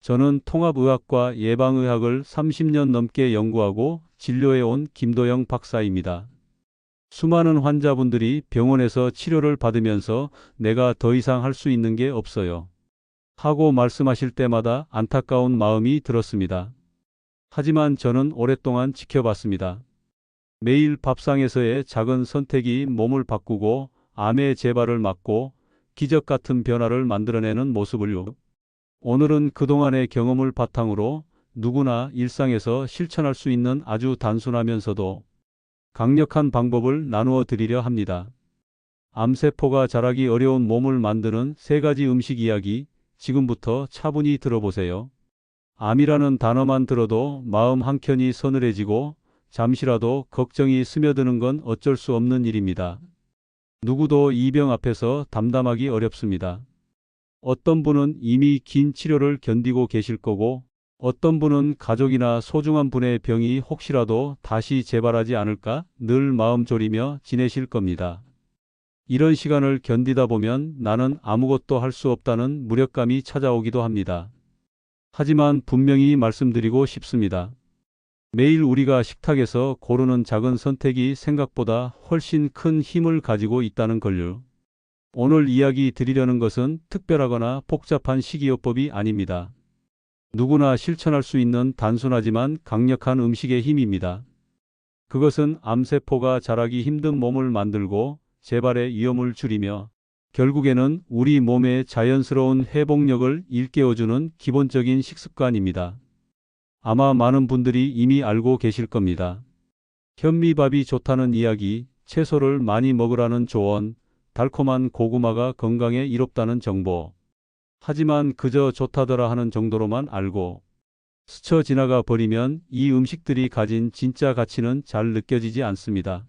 저는 통합의학과 예방의학을 30년 넘게 연구하고 진료해온 김도영 박사입니다. 수많은 환자분들이 병원에서 치료를 받으면서 내가 더 이상 할 수 있는 게 없어요 하고 말씀하실 때마다 안타까운 마음이 들었습니다. 하지만 저는 오랫동안 지켜봤습니다. 매일 밥상에서의 작은 선택이 몸을 바꾸고 암의 재발을 막고 기적 같은 변화를 만들어내는 모습을요. 오늘은 그동안의 경험을 바탕으로 누구나 일상에서 실천할 수 있는 아주 단순하면서도 강력한 방법을 나누어 드리려 합니다. 암세포가 자라기 어려운 몸을 만드는 3가지 음식 이야기 지금부터 차분히 들어보세요. 암이라는 단어만 들어도 마음 한켠이 서늘해지고 잠시라도 걱정이 스며드는 건 어쩔 수 없는 일입니다. 누구도 이 병 앞에서 담담하기 어렵습니다. 어떤 분은 이미 긴 치료를 견디고 계실 거고 어떤 분은 가족이나 소중한 분의 병이 혹시라도 다시 재발하지 않을까 늘 마음 졸이며 지내실 겁니다. 이런 시간을 견디다 보면 나는 아무것도 할 수 없다는 무력감이 찾아오기도 합니다. 하지만 분명히 말씀드리고 싶습니다. 매일 우리가 식탁에서 고르는 작은 선택이 생각보다 훨씬 큰 힘을 가지고 있다는 걸요. 오늘 이야기 드리려는 것은 특별하거나 복잡한 식이요법이 아닙니다. 누구나 실천할 수 있는 단순하지만 강력한 음식의 힘입니다. 그것은 암세포가 자라기 힘든 몸을 만들고 재발의 위험을 줄이며 결국에는 우리 몸의 자연스러운 회복력을 일깨워주는 기본적인 식습관입니다. 아마 많은 분들이 이미 알고 계실 겁니다. 현미밥이 좋다는 이야기, 채소를 많이 먹으라는 조언, 달콤한 고구마가 건강에 이롭다는 정보. 하지만 그저 좋다더라 하는 정도로만 알고 스쳐 지나가 버리면 이 음식들이 가진 진짜 가치는 잘 느껴지지 않습니다.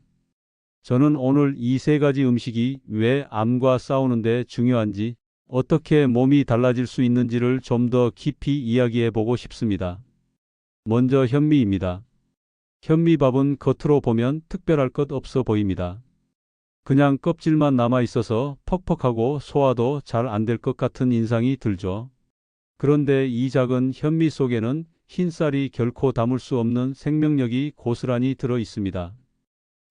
저는 오늘 이 3가지 음식이 왜 암과 싸우는데 중요한지, 어떻게 몸이 달라질 수 있는지를 좀 더 깊이 이야기해 보고 싶습니다. 먼저 현미입니다. 현미밥은 겉으로 보면 특별할 것 없어 보입니다. 그냥 껍질만 남아 있어서 퍽퍽하고 소화도 잘 안 될 것 같은 인상이 들죠. 그런데 이 작은 현미 속에는 흰쌀이 결코 담을 수 없는 생명력이 고스란히 들어 있습니다.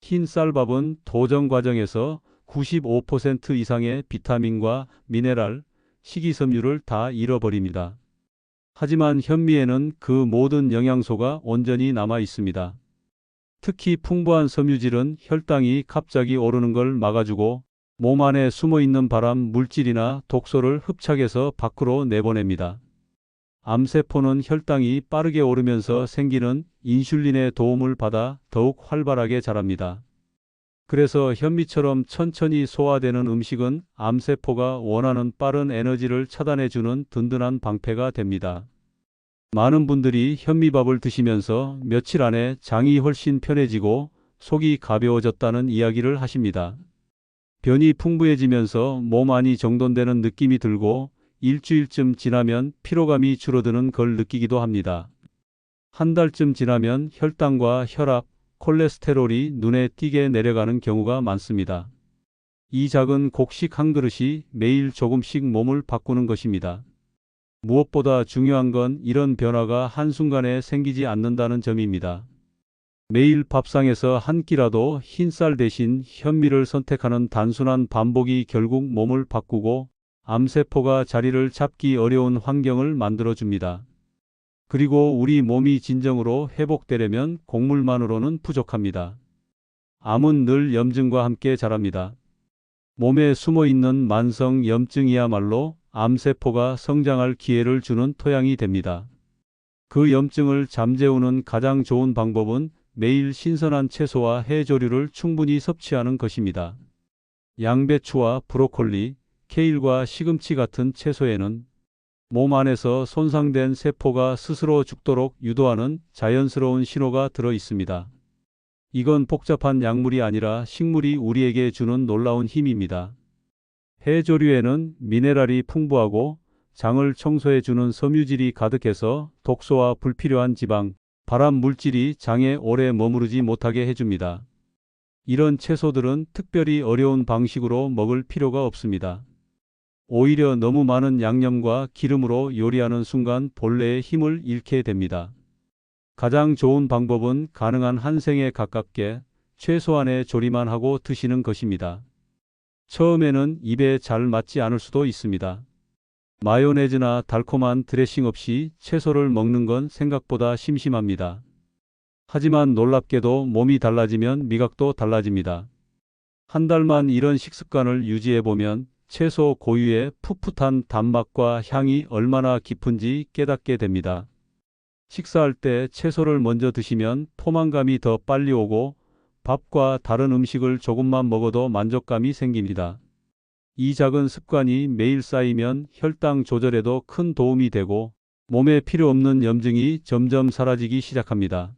흰쌀밥은 도정 과정에서 95% 이상의 비타민과 미네랄, 식이섬유를 다 잃어버립니다. 하지만 현미에는 그 모든 영양소가 온전히 남아 있습니다. 특히 풍부한 섬유질은 혈당이 갑자기 오르는 걸 막아주고 몸 안에 숨어있는 발암 물질이나 독소를 흡착해서 밖으로 내보냅니다. 암세포는 혈당이 빠르게 오르면서 생기는 인슐린의 도움을 받아 더욱 활발하게 자랍니다. 그래서 현미처럼 천천히 소화되는 음식은 암세포가 원하는 빠른 에너지를 차단해주는 든든한 방패가 됩니다. 많은 분들이 현미밥을 드시면서 며칠 안에 장이 훨씬 편해지고 속이 가벼워졌다는 이야기를 하십니다. 변이 풍부해지면서 몸 안이 정돈되는 느낌이 들고 일주일쯤 지나면 피로감이 줄어드는 걸 느끼기도 합니다. 한 달쯤 지나면 혈당과 혈압, 콜레스테롤이 눈에 띄게 내려가는 경우가 많습니다. 이 작은 곡식 한 그릇이 매일 조금씩 몸을 바꾸는 것입니다. 무엇보다 중요한 건 이런 변화가 한순간에 생기지 않는다는 점입니다. 매일 밥상에서 한 끼라도 흰쌀 대신 현미를 선택하는 단순한 반복이 결국 몸을 바꾸고 암세포가 자리를 잡기 어려운 환경을 만들어줍니다. 그리고 우리 몸이 진정으로 회복되려면 곡물만으로는 부족합니다. 암은 늘 염증과 함께 자랍니다. 몸에 숨어있는 만성 염증이야말로 암세포가 성장할 기회를 주는 토양이 됩니다. 그 염증을 잠재우는 가장 좋은 방법은 매일 신선한 채소와 해조류를 충분히 섭취하는 것입니다. 양배추와 브로콜리, 케일과 시금치 같은 채소에는 몸 안에서 손상된 세포가 스스로 죽도록 유도하는 자연스러운 신호가 들어 있습니다. 이건 복잡한 약물이 아니라 식물이 우리에게 주는 놀라운 힘입니다. 해조류에는 미네랄이 풍부하고 장을 청소해주는 섬유질이 가득해서 독소와 불필요한 지방, 발암 물질이 장에 오래 머무르지 못하게 해줍니다. 이런 채소들은 특별히 어려운 방식으로 먹을 필요가 없습니다. 오히려 너무 많은 양념과 기름으로 요리하는 순간 본래의 힘을 잃게 됩니다. 가장 좋은 방법은 가능한 한 생에 가깝게 최소한의 조리만 하고 드시는 것입니다. 처음에는 입에 잘 맞지 않을 수도 있습니다. 마요네즈나 달콤한 드레싱 없이 채소를 먹는 건 생각보다 심심합니다. 하지만 놀랍게도 몸이 달라지면 미각도 달라집니다. 한 달만 이런 식습관을 유지해보면 채소 고유의 풋풋한 단맛과 향이 얼마나 깊은지 깨닫게 됩니다. 식사할 때 채소를 먼저 드시면 포만감이 더 빨리 오고 밥과 다른 음식을 조금만 먹어도 만족감이 생깁니다. 이 작은 습관이 매일 쌓이면 혈당 조절에도 큰 도움이 되고 몸에 필요 없는 염증이 점점 사라지기 시작합니다.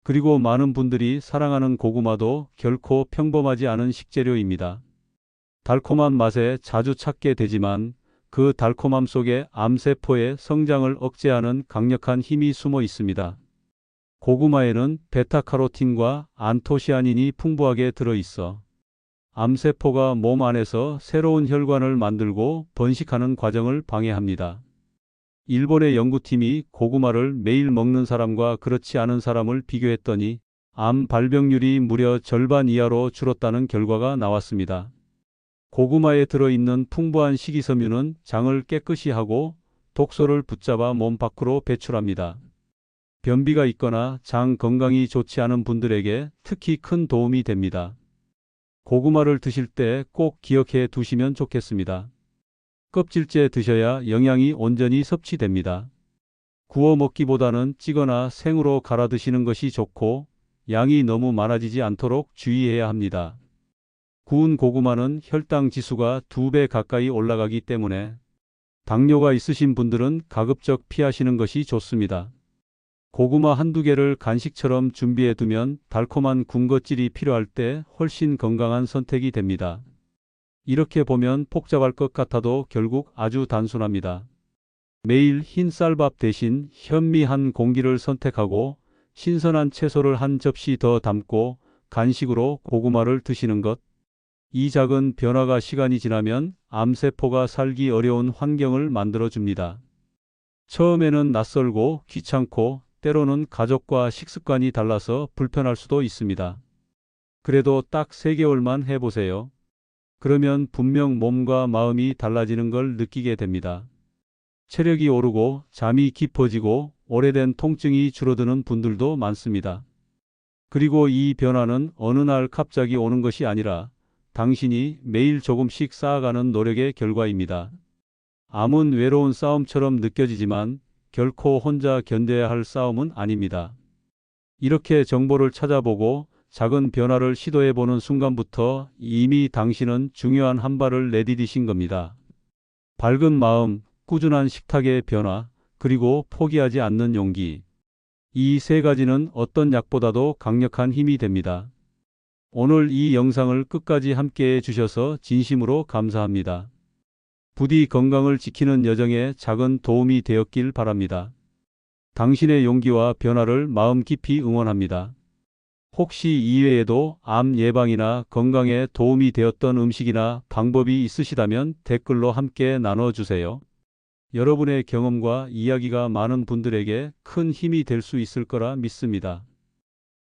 그리고 많은 분들이 사랑하는 고구마도 결코 평범하지 않은 식재료입니다. 달콤한 맛에 자주 찾게 되지만 그 달콤함 속에 암세포의 성장을 억제하는 강력한 힘이 숨어 있습니다. 고구마에는 베타카로틴과 안토시아닌이 풍부하게 들어있어 암세포가 몸 안에서 새로운 혈관을 만들고 번식하는 과정을 방해합니다. 일본의 연구팀이 고구마를 매일 먹는 사람과 그렇지 않은 사람을 비교했더니 암 발병률이 무려 절반 이하로 줄었다는 결과가 나왔습니다. 고구마에 들어있는 풍부한 식이섬유는 장을 깨끗이 하고 독소를 붙잡아 몸 밖으로 배출합니다. 변비가 있거나 장 건강이 좋지 않은 분들에게 특히 큰 도움이 됩니다. 고구마를 드실 때 꼭 기억해 두시면 좋겠습니다. 껍질째 드셔야 영양이 온전히 섭취됩니다. 구워 먹기보다는 찌거나 생으로 갈아 드시는 것이 좋고 양이 너무 많아지지 않도록 주의해야 합니다. 구운 고구마는 혈당 지수가 2배 가까이 올라가기 때문에 당뇨가 있으신 분들은 가급적 피하시는 것이 좋습니다. 고구마 한두 개를 간식처럼 준비해 두면 달콤한 군것질이 필요할 때 훨씬 건강한 선택이 됩니다. 이렇게 보면 복잡할 것 같아도 결국 아주 단순합니다. 매일 흰 쌀밥 대신 현미한 공기를 선택하고 신선한 채소를 한 접시 더 담고 간식으로 고구마를 드시는 것. 이 작은 변화가 시간이 지나면 암세포가 살기 어려운 환경을 만들어줍니다. 처음에는 낯설고 귀찮고 때로는 가족과 식습관이 달라서 불편할 수도 있습니다. 그래도 딱 3개월만 해보세요. 그러면 분명 몸과 마음이 달라지는 걸 느끼게 됩니다. 체력이 오르고 잠이 깊어지고 오래된 통증이 줄어드는 분들도 많습니다. 그리고 이 변화는 어느 날 갑자기 오는 것이 아니라 당신이 매일 조금씩 쌓아가는 노력의 결과입니다. 암은 외로운 싸움처럼 느껴지지만 결코 혼자 견뎌야 할 싸움은 아닙니다. 이렇게 정보를 찾아보고 작은 변화를 시도해보는 순간부터 이미 당신은 중요한 한 발을 내디디신 겁니다. 밝은 마음, 꾸준한 식탁의 변화, 그리고 포기하지 않는 용기. 이 3가지는 어떤 약보다도 강력한 힘이 됩니다. 오늘 이 영상을 끝까지 함께해 주셔서 진심으로 감사합니다. 부디 건강을 지키는 여정에 작은 도움이 되었길 바랍니다. 당신의 용기와 변화를 마음 깊이 응원합니다. 혹시 이외에도 암 예방이나 건강에 도움이 되었던 음식이나 방법이 있으시다면 댓글로 함께 나눠주세요. 여러분의 경험과 이야기가 많은 분들에게 큰 힘이 될 수 있을 거라 믿습니다.